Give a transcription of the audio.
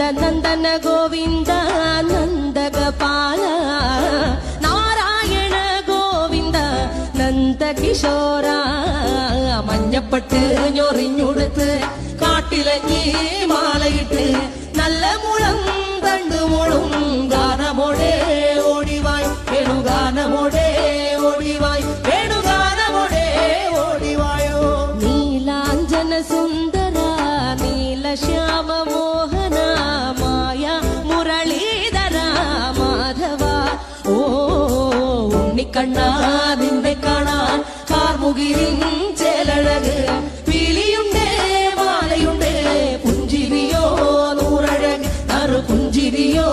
നന്ദന ഗോവിന്ദ നന്ദഗപാല നാരായണ ഗോവിന്ദ നന്ദകിശോര മഞ്ഞപ്പട്ട് ഞൊറിഞ്ഞുടുത്ത് കാട്ടിലങ്ങി മാലയിട്ട് നല്ല മുളം തണ്ടുമുളും ഗാനമോടെ ഓടിവായ് വേണുഗാനമോടെ ഓടിവായ് വേണുഗാനമോടെ ഓടിവായോ നീലാഞ്ജന സുന്ദര നീലശ്യാമ മോഹന മായ മുരളീധര മാധവ ഓ ഉണ്ണിക്കണ്ണ നിന്നെ കാണാൻ കാർമുകിലിൻ ചേലഴക് പീലിയുണ്ടേ മാലയുണ്ടേ പുഞ്ചിരിയോ നൂറഴക് നറു പുഞ്ചിരിയോ